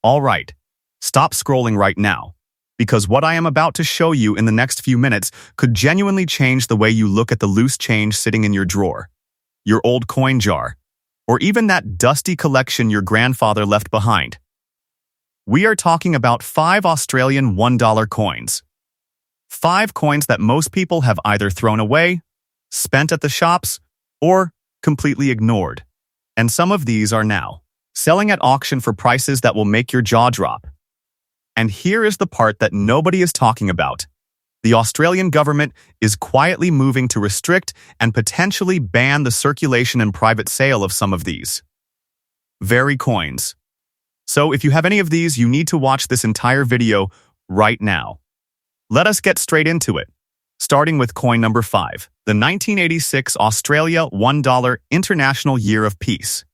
All right, stop scrolling right now, because what I am about to show you in the next few minutes could genuinely change the way you look at the loose change sitting in your drawer, your old coin jar, or even that dusty collection your grandfather left behind. We are talking about 5 Australian $1 coins. 5 coins that most people have either thrown away, spent at the shops, or completely ignored. And some of these are now selling at auction for prices that will make your jaw drop. And here is the part that nobody is talking about. The Australian government is quietly moving to restrict and potentially ban the circulation and private sale of some of these very coins. So if you have any of these, you need to watch this entire video right now. Let us get straight into it, starting with coin number 5, the 1986 Australia $1 International Year of Peace.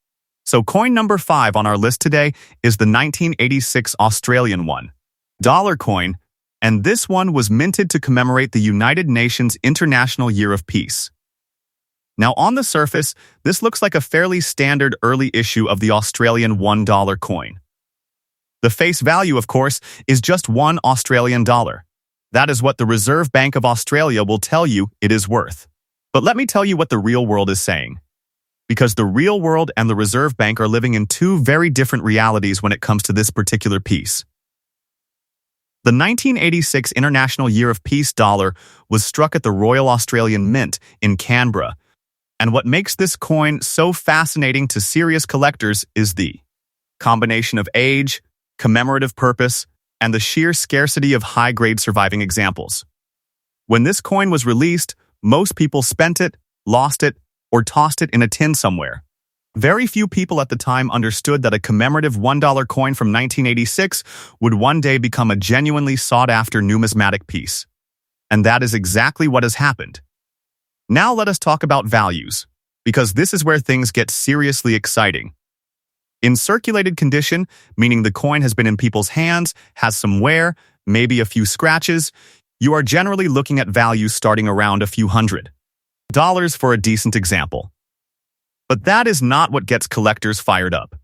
So coin number 5 on our list today is the 1986 Australian $1 coin, and this one was minted to commemorate the United Nations International Year of Peace. Now on the surface, this looks like a fairly standard early issue of the Australian $1 coin. The face value, of course, is just $1 Australian dollar. That is what the Reserve Bank of Australia will tell you it is worth. But let me tell you what the real world is saying. Because the real world and the Reserve Bank are living in 2 very different realities when it comes to this particular piece. The 1986 International Year of Peace dollar was struck at the Royal Australian Mint in Canberra, and what makes this coin so fascinating to serious collectors is the combination of age, commemorative purpose, and the sheer scarcity of high-grade surviving examples. When this coin was released, most people spent it, lost it, or tossed it in a tin somewhere. Very few people at the time understood that a commemorative $1 coin from 1986 would one day become a genuinely sought-after numismatic piece. And that is exactly what has happened. Now let us talk about values, because this is where things get seriously exciting. In circulated condition, meaning the coin has been in people's hands, has some wear, maybe a few scratches, you are generally looking at values starting around a few $100 for a decent example. But that is not what gets collectors fired up.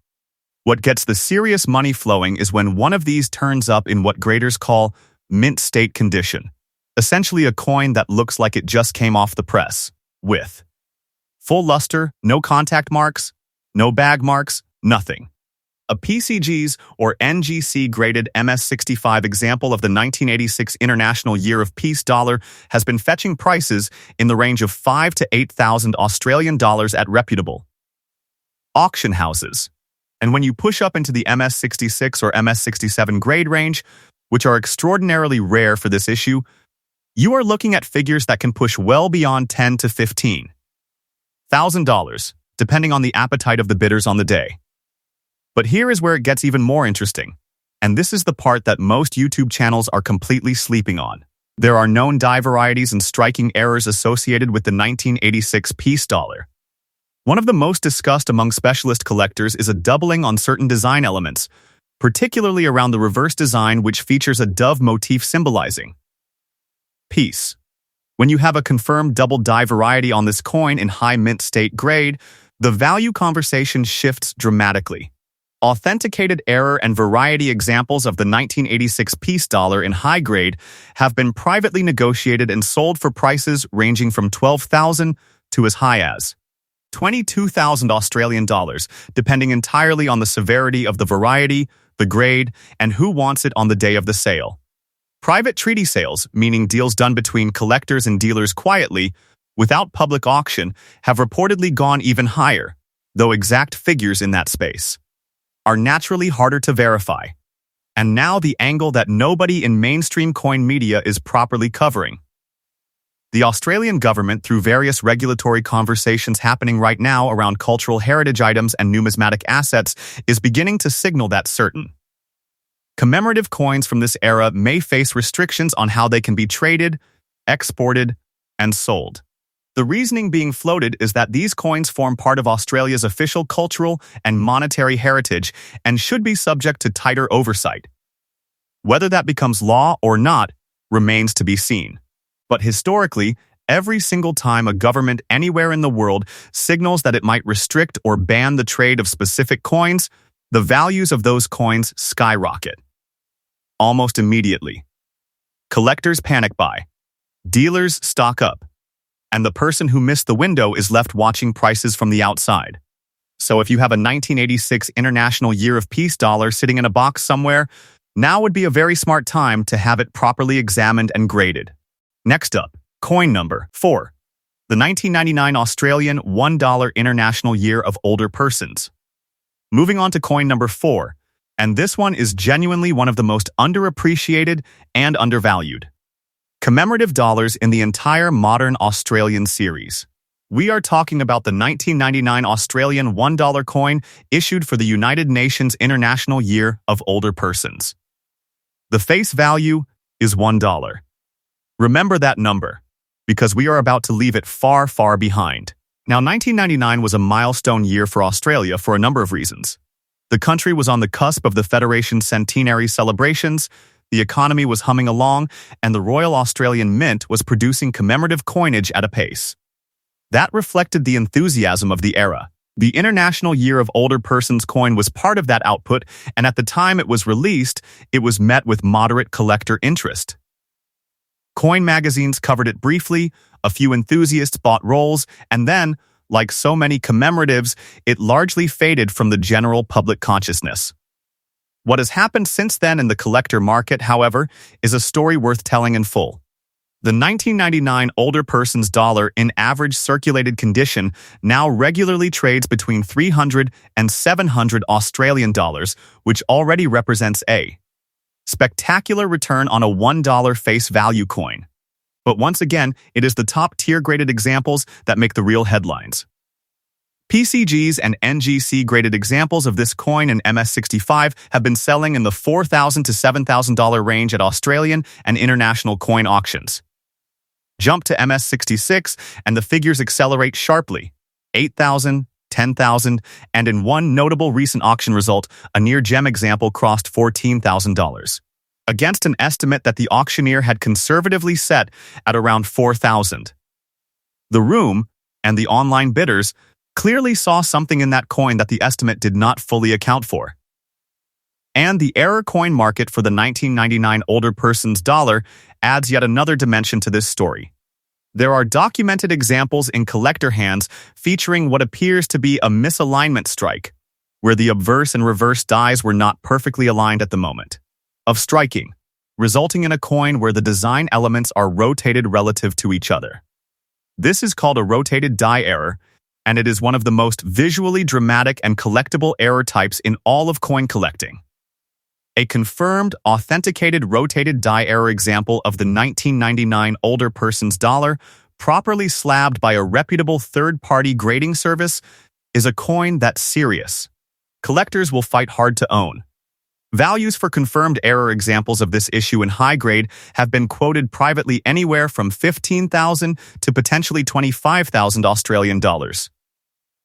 What gets the serious money flowing is when one of these turns up in what graders call mint state condition, essentially a coin that looks like it just came off the press, with full luster, no contact marks, no bag marks, nothing. A PCG's or NGC graded MS65 example of the 1986 International Year of Peace dollar has been fetching prices in the range of 5,000 to 8,000 Australian dollars at reputable auction houses. And when you push up into the MS66 or MS67 grade range, which are extraordinarily rare for this issue, you are looking at figures that can push well beyond $10,000 to $15,000, depending on the appetite of the bidders on the day. But here is where it gets even more interesting, and this is the part that most YouTube channels are completely sleeping on. There are known die varieties and striking errors associated with the 1986 peace dollar. One of the most discussed among specialist collectors is a doubling on certain design elements, particularly around the reverse design, which features a dove motif symbolizing peace. When you have a confirmed double die variety on this coin in high mint state grade, the value conversation shifts dramatically. Authenticated error and variety examples of the 1986 peace dollar in high grade have been privately negotiated and sold for prices ranging from 12,000 to as high as 22,000 Australian dollars, depending entirely on the severity of the variety, the grade, and who wants it on the day of the sale. Private treaty sales, meaning deals done between collectors and dealers quietly, without public auction, have reportedly gone even higher, though exact figures in that space are naturally harder to verify. And now the angle that nobody in mainstream coin media is properly covering. The Australian government, through various regulatory conversations happening right now around cultural heritage items and numismatic assets, is beginning to signal that certain commemorative coins from this era may face restrictions on how they can be traded, exported, and sold. The reasoning being floated is that these coins form part of Australia's official cultural and monetary heritage and should be subject to tighter oversight. Whether that becomes law or not remains to be seen. But historically, every single time a government anywhere in the world signals that it might restrict or ban the trade of specific coins, the values of those coins skyrocket. Almost immediately. Collectors panic buy. Dealers stock up. And the person who missed the window is left watching prices from the outside. So if you have a 1986 International Year of Peace dollar sitting in a box somewhere, now would be a very smart time to have it properly examined and graded. Next up, coin number 4. The 1999 Australian $1 International Year of Older Persons. Moving on to coin number 4, and this one is genuinely one of the most underappreciated and undervalued commemorative dollars in the entire modern Australian series. We are talking about the 1999 Australian $1 coin issued for the United Nations International Year of Older Persons. The face value is $1. Remember that number, because we are about to leave it far, far behind. Now, 1999 was a milestone year for Australia for a number of reasons. The country was on the cusp of the Federation's Centenary celebrations, the economy was humming along, and the Royal Australian Mint was producing commemorative coinage at a pace that reflected the enthusiasm of the era. The International Year of Older Persons coin was part of that output, and at the time it was released, it was met with moderate collector interest. Coin magazines covered it briefly, a few enthusiasts bought rolls, and then, like so many commemoratives, it largely faded from the general public consciousness. What has happened since then in the collector market, however, is a story worth telling in full. The 1999 Older Persons dollar in average circulated condition now regularly trades between 300 and 700 Australian dollars, which already represents a spectacular return on a $1 face value coin. But once again, it is the top-tier graded examples that make the real headlines. PCGs and NGC graded examples of this coin in MS65 have been selling in the $4,000 to $7,000 range at Australian and international coin auctions. Jump to MS66 and the figures accelerate sharply, $8,000, $10,000, and in one notable recent auction result, a near-gem example crossed $14,000, against an estimate that the auctioneer had conservatively set at around $4,000. The room and the online bidders clearly saw something in that coin that the estimate did not fully account for. And the error coin market for the 1999 Older Persons dollar adds yet another dimension to this story. There are documented examples in collector hands featuring what appears to be a misalignment strike, where the obverse and reverse dies were not perfectly aligned at the moment of striking, resulting in a coin where the design elements are rotated relative to each other. This is called a rotated die error, and it is one of the most visually dramatic and collectible error types in all of coin collecting. A confirmed, authenticated rotated die error example of the 1999 Older Persons dollar, properly slabbed by a reputable third-party grading service, is a coin that's serious. Collectors will fight hard to own. Values for confirmed error examples of this issue in high grade have been quoted privately anywhere from $15,000 to potentially $25,000 Australian dollars,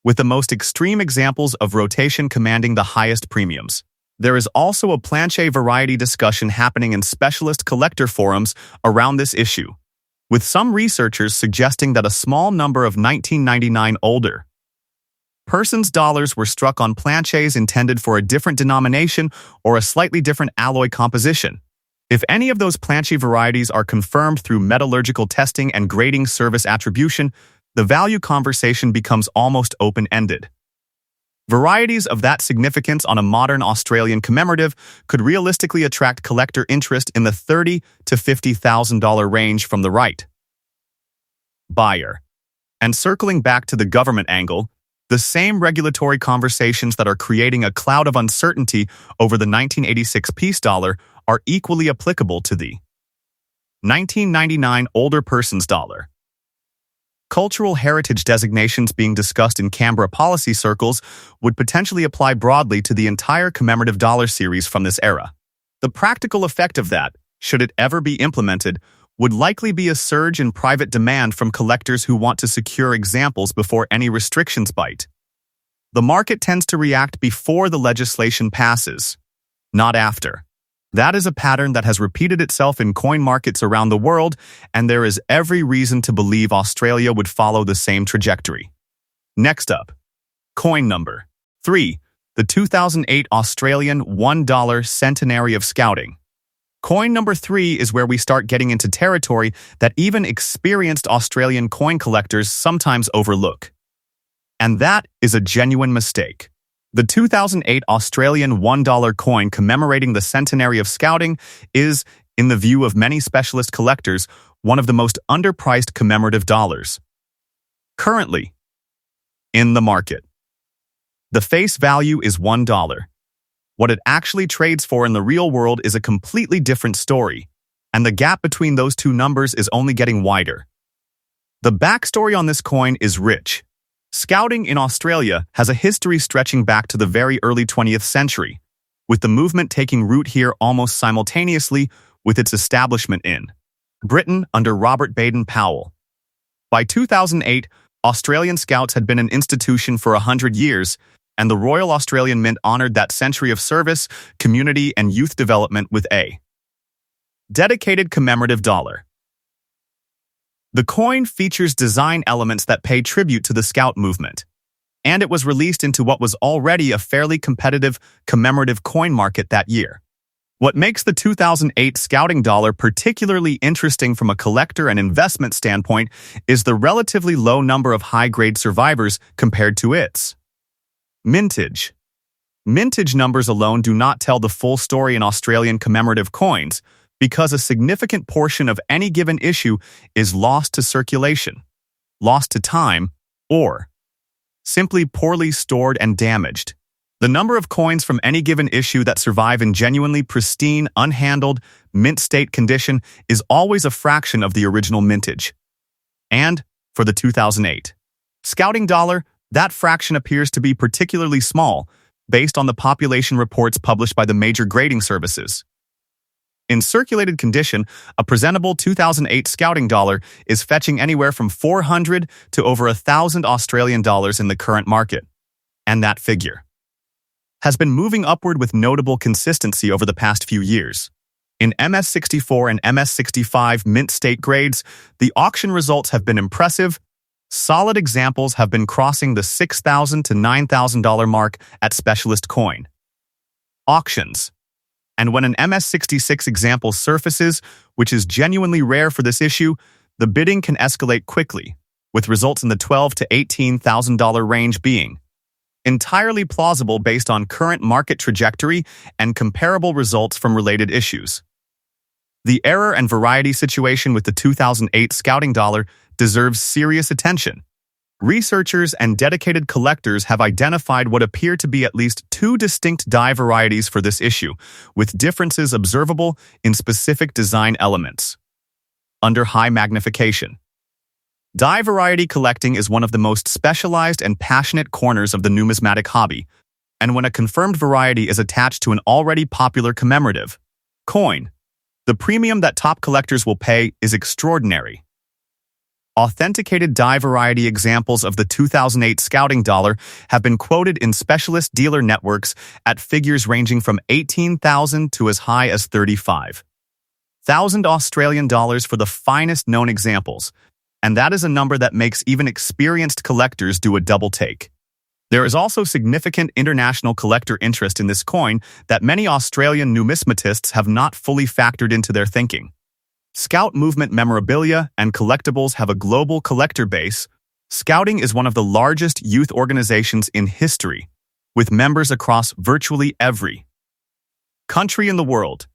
with the most extreme examples of rotation commanding the highest premiums. There is also a planche variety discussion happening in specialist collector forums around this issue, with some researchers suggesting that a small number of 1999 Older Persons dollars were struck on planches intended for a different denomination or a slightly different alloy composition. If any of those planche varieties are confirmed through metallurgical testing and grading service attribution, the value conversation becomes almost open-ended. Varieties of that significance on a modern Australian commemorative could realistically attract collector interest in the $30,000 to $50,000 range from the right buyer. And circling back to the government angle, the same regulatory conversations that are creating a cloud of uncertainty over the 1986 peace dollar are equally applicable to the 1999 Older Persons dollar. Cultural heritage designations being discussed in Canberra policy circles would potentially apply broadly to the entire commemorative dollar series from this era. The practical effect of that, should it ever be implemented, would likely be a surge in private demand from collectors who want to secure examples before any restrictions bite. The market tends to react before the legislation passes, not after. That is a pattern that has repeated itself in coin markets around the world, and there is every reason to believe Australia would follow the same trajectory. Next up, coin number 3, the 2008 Australian $1 Centenary of Scouting. Coin number 3 is where we start getting into territory that even experienced Australian coin collectors sometimes overlook. And that is a genuine mistake. The 2008 Australian $1 coin commemorating the Centenary of Scouting is, in the view of many specialist collectors, one of the most underpriced commemorative dollars currently in the market. The face value is $1. What it actually trades for in the real world is a completely different story, and the gap between those two numbers is only getting wider. The backstory on this coin is rich. Scouting in Australia has a history stretching back to the very early 20th century, with the movement taking root here almost simultaneously with its establishment in Britain under Robert Baden-Powell. By 2008, Australian Scouts had been an institution for 100 years, and the Royal Australian Mint honored that century of service, community, and youth development with a dedicated commemorative dollar. The coin features design elements that pay tribute to the Scout movement, and it was released into what was already a fairly competitive commemorative coin market that year. What makes the 2008 Scouting dollar particularly interesting from a collector and investment standpoint is the relatively low number of high-grade survivors compared to its mintage. Mintage numbers alone do not tell the full story in Australian commemorative coins, because a significant portion of any given issue is lost to circulation, lost to time, or simply poorly stored and damaged. The number of coins from any given issue that survive in genuinely pristine, unhandled, mint state condition is always a fraction of the original mintage. And, for the 2008 Scouting dollar, that fraction appears to be particularly small, based on the population reports published by the major grading services. In circulated condition, a presentable 2008 Scouting dollar is fetching anywhere from 400 to over 1,000 Australian dollars in the current market. And that figure has been moving upward with notable consistency over the past few years. In MS64 and MS65 mint state grades, the auction results have been impressive. Solid examples have been crossing the $6,000 to $9,000 mark at specialist coin auctions. And when an MS66 example surfaces, which is genuinely rare for this issue, the bidding can escalate quickly, with results in the $12,000 to $18,000 range being entirely plausible based on current market trajectory and comparable results from related issues. The error and variety situation with the 2008 Scouting dollar deserves serious attention. Researchers and dedicated collectors have identified what appear to be at least 2 distinct die varieties for this issue, with differences observable in specific design elements. Under high magnification. Die variety collecting is one of the most specialized and passionate corners of the numismatic hobby, and when a confirmed variety is attached to an already popular commemorative coin, the premium that top collectors will pay is extraordinary. Authenticated die variety examples of the 2008 Scouting dollar have been quoted in specialist dealer networks at figures ranging from $18,000 to as high as $35,000 Australian dollars for the finest known examples, and that is a number that makes even experienced collectors do a double take. There is also significant international collector interest in this coin that many Australian numismatists have not fully factored into their thinking. Scout movement memorabilia and collectibles have a global collector base. Scouting is one of the largest youth organizations in history, with members across virtually every country in the world.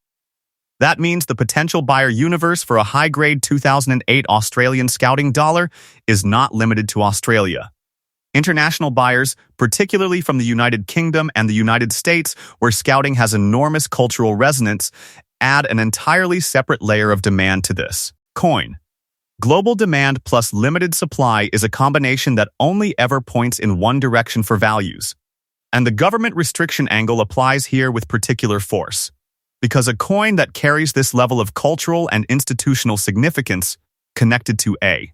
That means the potential buyer universe for a high-grade 2008 Australian Scouting dollar is not limited to Australia. International buyers, particularly from the United Kingdom and the United States, where Scouting has enormous cultural resonance, add an entirely separate layer of demand to this coin. Global demand plus limited supply is a combination that only ever points in one direction for values. And the government restriction angle applies here with particular force, because a coin that carries this level of cultural and institutional significance connected to a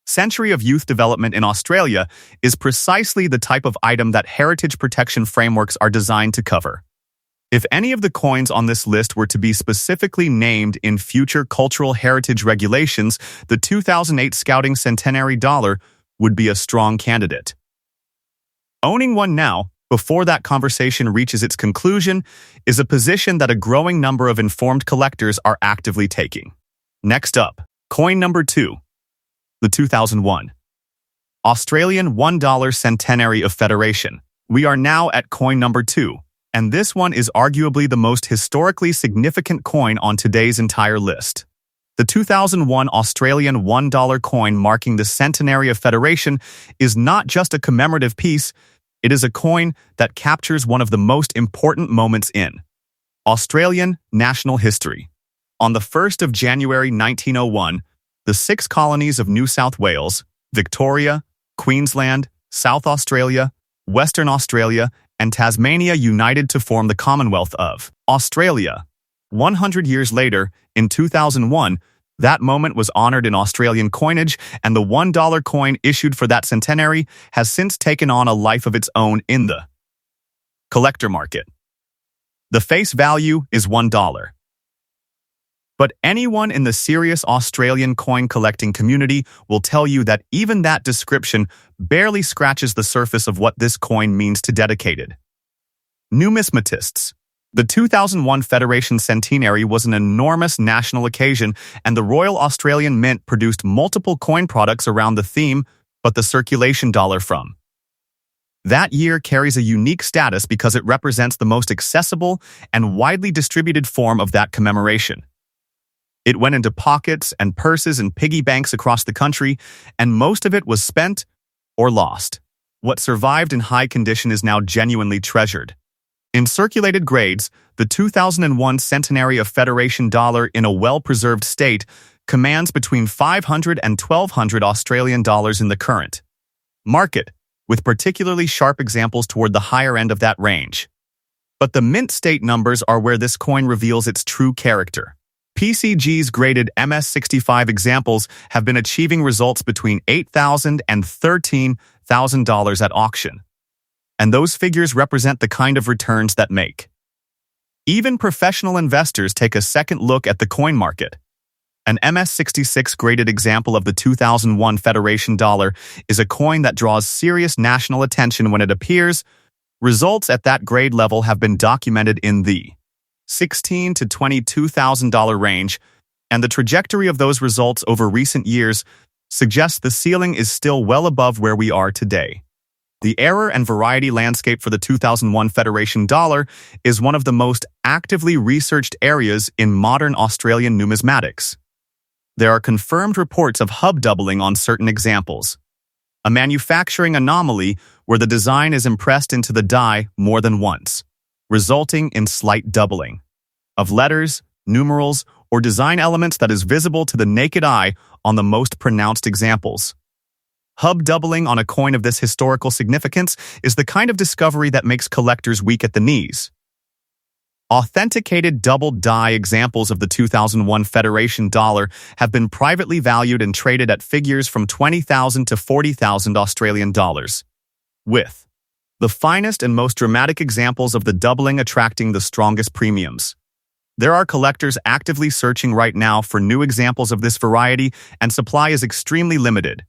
century of youth development in Australia is precisely the type of item that heritage protection frameworks are designed to cover. If any of the coins on this list were to be specifically named in future cultural heritage regulations, the 2008 Scouting Centenary dollar would be a strong candidate. Owning one now, before that conversation reaches its conclusion, is a position that a growing number of informed collectors are actively taking. Next up, coin number 2, the 2001 Australian $1 Centenary of Federation. We are now at coin number 2, and this one is arguably the most historically significant coin on today's entire list. The 2001 Australian $1 coin marking the Centenary of Federation is not just a commemorative piece, it is a coin that captures one of the most important moments in Australian national history. On the 1st of January 1901, the 6 colonies of New South Wales, Victoria, Queensland, South Australia, Western Australia, and Tasmania united to form the Commonwealth of Australia. 100 years later, in 2001, that moment was honored in Australian coinage, and the $1 coin issued for that centenary has since taken on a life of its own in the collector market. The face value is $1. But anyone in the serious Australian coin collecting community will tell you that even that description barely scratches the surface of what this coin means to dedicated numismatists. The 2001 Federation Centenary was an enormous national occasion, and the Royal Australian Mint produced multiple coin products around the theme, but the circulation dollar from that year carries a unique status because it represents the most accessible and widely distributed form of that commemoration. It went into pockets and purses and piggy banks across the country, and most of it was spent or lost. What survived in high condition is now genuinely treasured. In circulated grades, the 2001 Centenary of Federation dollar in a well-preserved state commands between $500 and $1,200 Australian dollars in the current market, with particularly sharp examples toward the higher end of that range. But the mint state numbers are where this coin reveals its true character. PCG's graded MS65 examples have been achieving results between $8,000 and $13,000 at auction. And those figures represent the kind of returns that make even professional investors take a second look at the coin market. An MS66 graded example of the 2001 Federation dollar is a coin that draws serious national attention when it appears. Results at that grade level have been documented in the $16,000 to $22,000 range, and the trajectory of those results over recent years suggests the ceiling is still well above where we are today. The error and variety landscape for the 2001 Federation dollar is one of the most actively researched areas in modern Australian numismatics. There are confirmed reports of hub doubling on certain examples, a manufacturing anomaly where the design is impressed into the die more than once, resulting in slight doubling of letters, numerals, or design elements that is visible to the naked eye on the most pronounced examples. Hub doubling on a coin of this historical significance is the kind of discovery that makes collectors weak at the knees. Authenticated double die examples of the 2001 Federation dollar have been privately valued and traded at figures from $20,000 to $40,000 Australian dollars, with the finest and most dramatic examples of the doubling attracting the strongest premiums. There are collectors actively searching right now for new examples of this variety, and supply is extremely limited.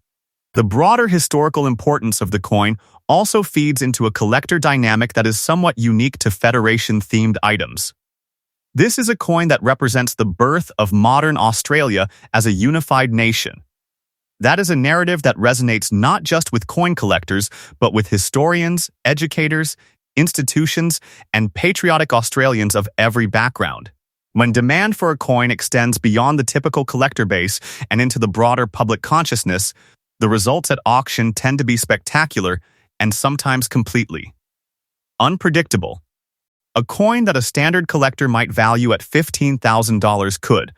The broader historical importance of the coin also feeds into a collector dynamic that is somewhat unique to Federation-themed items. This is a coin that represents the birth of modern Australia as a unified nation. That is a narrative that resonates not just with coin collectors, but with historians, educators, institutions, and patriotic Australians of every background. When demand for a coin extends beyond the typical collector base and into the broader public consciousness, the results at auction tend to be spectacular and sometimes completely unpredictable. A coin that a standard collector might value at $15,000 could,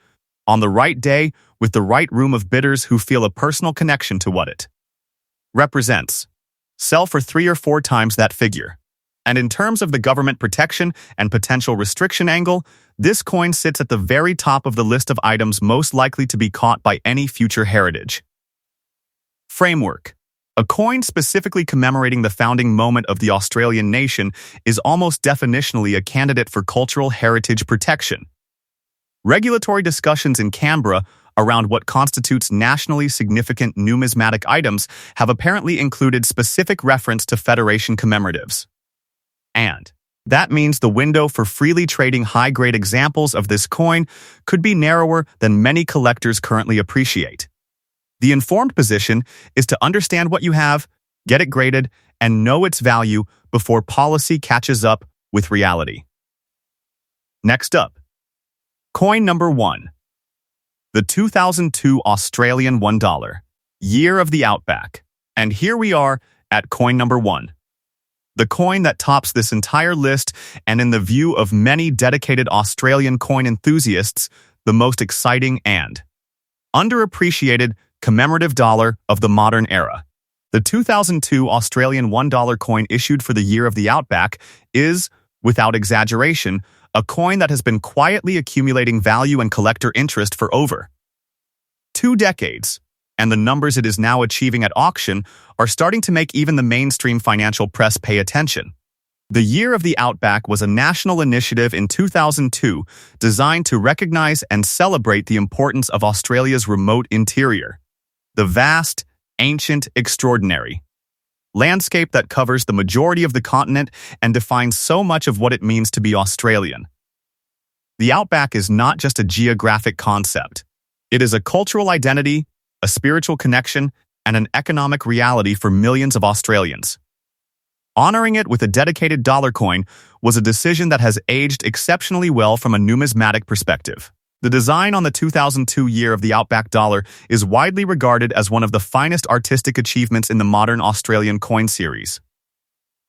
on the right day, with the right room of bidders who feel a personal connection to what it represents, sell for 3 or 4 times that figure. And in terms of the government protection and potential restriction angle, this coin sits at the very top of the list of items most likely to be caught by any future heritage framework. A coin specifically commemorating the founding moment of the Australian nation is almost definitionally a candidate for cultural heritage protection. Regulatory discussions in Canberra around what constitutes nationally significant numismatic items have apparently included specific reference to Federation commemoratives. And that means the window for freely trading high-grade examples of this coin could be narrower than many collectors currently appreciate. The informed position is to understand what you have, get it graded, and know its value before policy catches up with reality. Next up, coin number 1. The 2002 Australian $1, year of the Outback. And here we are at coin number 1. The coin that tops this entire list, and in the view of many dedicated Australian coin enthusiasts, the most exciting and underappreciated commemorative dollar of the modern era. The 2002 Australian $1 coin issued for the year of the Outback is, without exaggeration, a coin that has been quietly accumulating value and collector interest for over 2 decades, and the numbers it is now achieving at auction are starting to make even the mainstream financial press pay attention. The Year of the Outback was a national initiative in 2002 designed to recognize and celebrate the importance of Australia's remote interior. The vast, ancient, extraordinary landscape that covers the majority of the continent and defines so much of what it means to be Australian. The Outback is not just a geographic concept. It is a cultural identity, a spiritual connection, and an economic reality for millions of Australians. Honoring it with a dedicated dollar coin was a decision that has aged exceptionally well from a numismatic perspective. The design on the 2002 Year of the Outback dollar is widely regarded as one of the finest artistic achievements in the modern Australian coin series.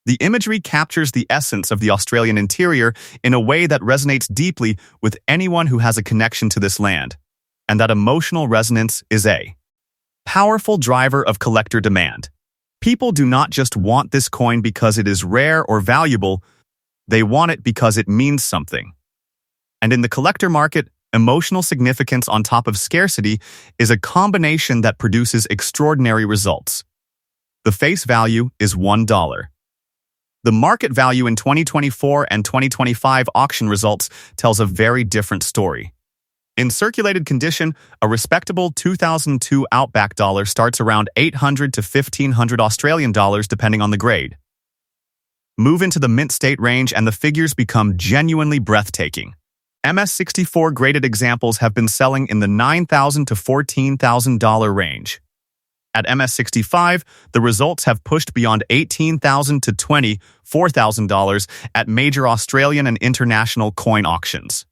The imagery captures the essence of the Australian interior in a way that resonates deeply with anyone who has a connection to this land, and that emotional resonance is a powerful driver of collector demand. People do not just want this coin because it is rare or valuable, they want it because it means something. And in the collector market, emotional significance on top of scarcity is a combination that produces extraordinary results. The face value is $1. The market value in 2024 and 2025 auction results tells a very different story. In circulated condition, a respectable 2002 Outback dollar starts around $800 to $1,500 Australian dollars depending on the grade. Move into the mint state range and the figures become genuinely breathtaking. MS64 graded examples have been selling in the $9,000 to $14,000 range. At MS65, the results have pushed beyond $18,000 to $24,000 at major Australian and international coin auctions.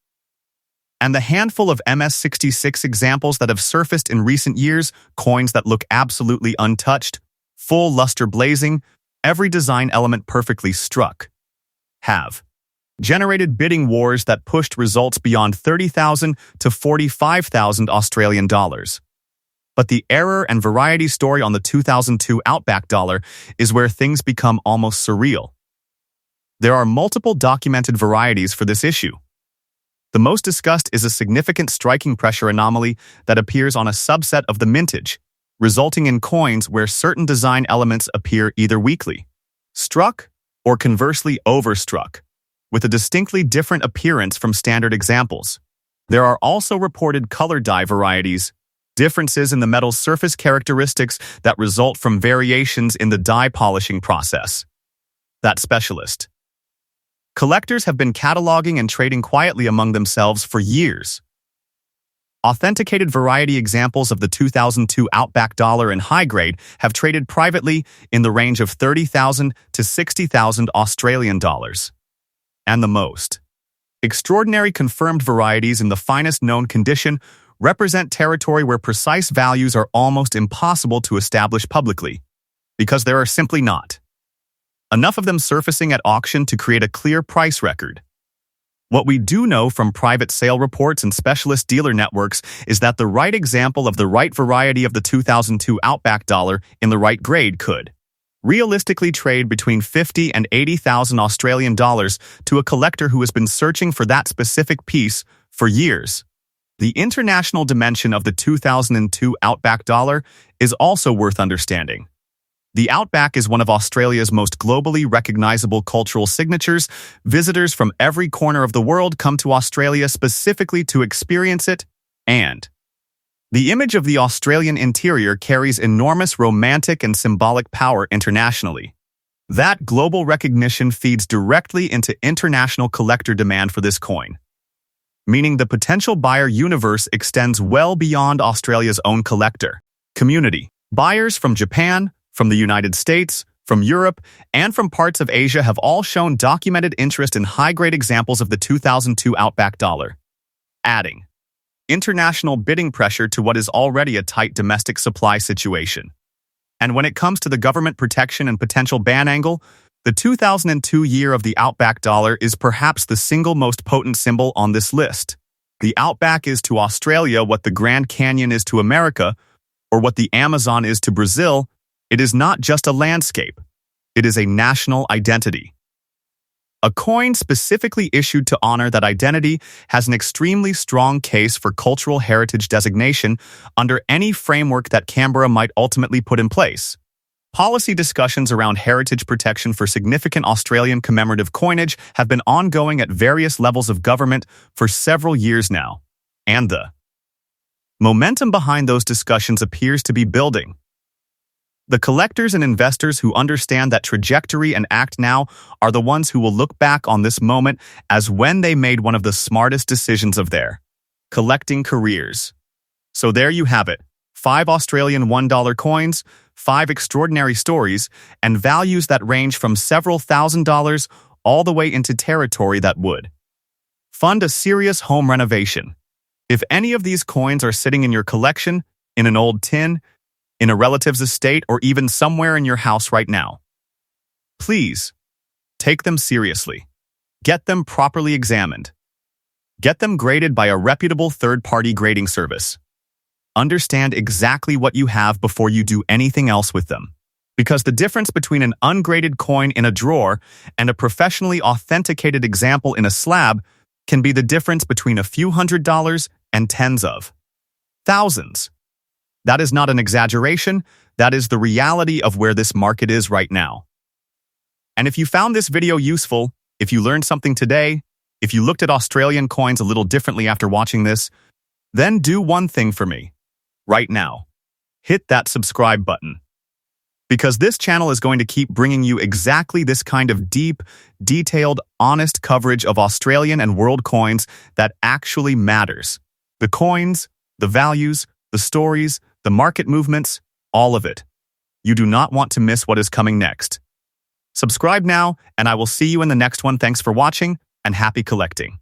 And the handful of MS66 examples that have surfaced in recent years, coins that look absolutely untouched, full luster blazing, every design element perfectly struck, have generated bidding wars that pushed results beyond $30,000 to $45,000 Australian dollars. But the error and variety story on the 2002 Outback dollar is where things become almost surreal. There are multiple documented varieties for this issue. The most discussed is a significant striking pressure anomaly that appears on a subset of the mintage, resulting in coins where certain design elements appear either weakly struck or conversely overstruck, with a distinctly different appearance from standard examples. There are also reported color dye varieties, differences in the metal's surface characteristics that result from variations in the dye polishing process. That specialist. Collectors have been cataloging and trading quietly among themselves for years. Authenticated variety examples of the 2002 Outback dollar in high grade have traded privately in the range of $30,000 to $60,000 Australian dollars. And the most extraordinary confirmed varieties in the finest known condition represent territory where precise values are almost impossible to establish publicly, because there are simply not enough of them surfacing at auction to create a clear price record. What we do know from private sale reports and specialist dealer networks is that the right example of the right variety of the 2002 Outback dollar in the right grade could realistically trade between $50,000 and $80,000 Australian dollars to a collector who has been searching for that specific piece for years. The international dimension of the 2002 Outback dollar is also worth understanding. The Outback is one of Australia's most globally recognizable cultural signatures. Visitors from every corner of the world come to Australia specifically to experience it, and the image of the Australian interior carries enormous romantic and symbolic power internationally. That global recognition feeds directly into international collector demand for this coin, meaning the potential buyer universe extends well beyond Australia's own collector community. Buyers from Japan, from the United States, from Europe, and from parts of Asia have all shown documented interest in high-grade examples of the 2002 Outback dollar, adding international bidding pressure to what is already a tight domestic supply situation. And when it comes to the government protection and potential ban angle, the 2002 year of the Outback dollar is perhaps the single most potent symbol on this list. The Outback is to Australia what the Grand Canyon is to America, or what the Amazon is to Brazil. It is not just a landscape. It is a national identity. A coin specifically issued to honor that identity has an extremely strong case for cultural heritage designation under any framework that Canberra might ultimately put in place. Policy discussions around heritage protection for significant Australian commemorative coinage have been ongoing at various levels of government for several years now, and the momentum behind those discussions appears to be building. The collectors and investors who understand that trajectory and act now are the ones who will look back on this moment as when they made one of the smartest decisions of their collecting careers. So there you have it, 5 Australian $1 coins, 5 extraordinary stories, and values that range from several $1,000s all the way into territory that would fund a serious home renovation. If any of these coins are sitting in your collection, in an old tin, in a relative's estate, or even somewhere in your house right now, please take them seriously. Get them properly examined. Get them graded by a reputable third-party grading service. Understand exactly what you have before you do anything else with them. Because the difference between an ungraded coin in a drawer and a professionally authenticated example in a slab can be the difference between a few $100s and tens of thousands. That is not an exaggeration. That is the reality of where this market is right now. And if you found this video useful, if you learned something today, if you looked at Australian coins a little differently after watching this, then do one thing for me. Right now, hit that subscribe button. Because this channel is going to keep bringing you exactly this kind of deep, detailed, honest coverage of Australian and world coins that actually matters. The coins, the values, the stories, the market movements, all of it. You do not want to miss what is coming next. Subscribe now, and I will see you in the next one. Thanks for watching, and happy collecting.